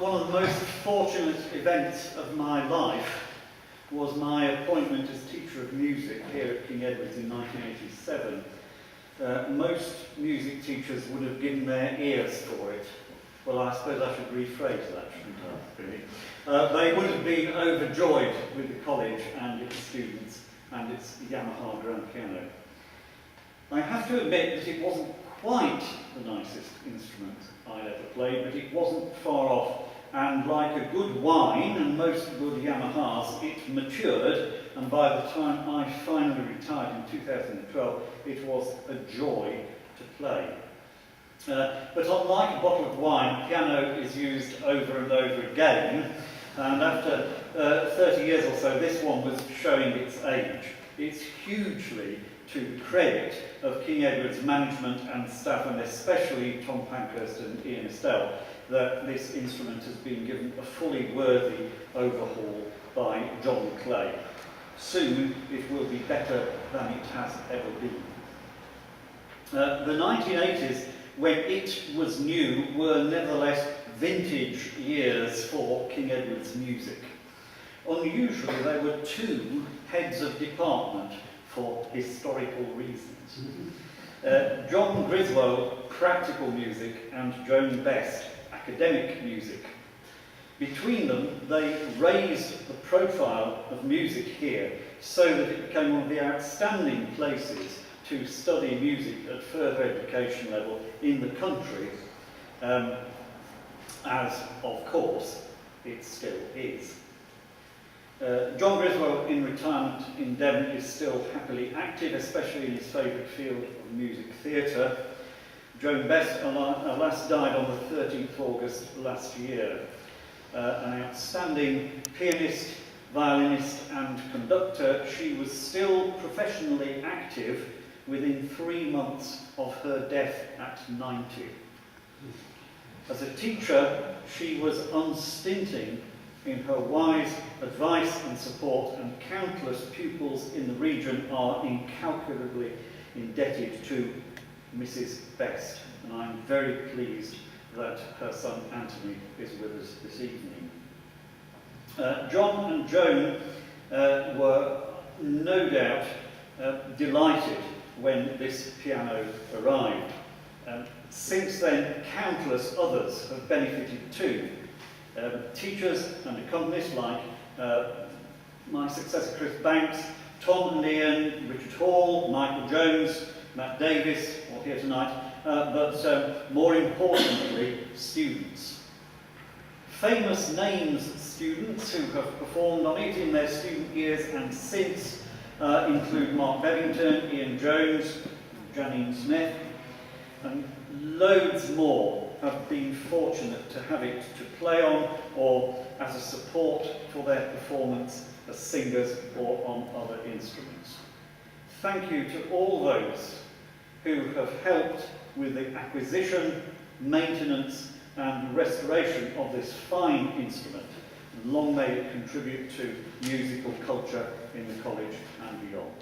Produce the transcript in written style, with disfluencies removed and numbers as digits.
one of the most fortunate events of my life was my appointment as teacher of music here at King Edward's in 1987. Most music teachers would have given their ears for it. Well, I suppose I should rephrase that, shouldn't I, really? They would have been overjoyed with the college and its students and its Yamaha grand piano. I have to admit that it wasn't quite the nicest instrument I'd ever played, but it wasn't far off. And like a good wine, and most good Yamahas, it matured, and by the time I finally retired in 2012, it was a joy to play. But unlike a bottle of wine, piano is used over and over again, and after 30 years or so, this one was showing its age. It's hugely to the credit of King Edward's management and staff, and especially Tom Pankhurst and Ian Estelle, that this instrument has been given a fully worthy overhaul by John Clay. Soon it will be better than it has ever been. The 1980s, when it was new, were nevertheless vintage years for King Edward's music. Unusually, there were two heads of department for historical reasons. John Griswold, practical music, and Joan Best, academic music. Between them, they raised the profile of music here so that it became one of the outstanding places to study music at further education level in the country, as, of course, it still is. John Griswold, in retirement in Devon, is still happily active, especially in his favourite field of music theatre. Joan Best, alas, died on the 13th of August last year. An outstanding pianist, violinist and conductor, she was still professionally active within 3 months of her death at 90. As a teacher, she was unstinting in her wise advice and support, and countless pupils in the region are incalculably indebted to Mrs. Best, and I'm very pleased that her son Anthony is with us this evening. John and Joan were no doubt delighted when this piano arrived. Since then, countless others have benefited too. Teachers and accompanists like my successor Chris Banks, Tom and Ian, Richard Hall, Michael Jones, Matt Davis, all here tonight, but more importantly, students. Famous names students who have performed on it in their student years and since include Mark Bevington, Ian Jones, Janine Smith, and loads more have been fortunate to have it to play on or as a support for their performance as singers or on other instruments. Thank you to all those who have helped with the acquisition, maintenance and restoration of this fine instrument. And long may it contribute to musical culture in the college and beyond.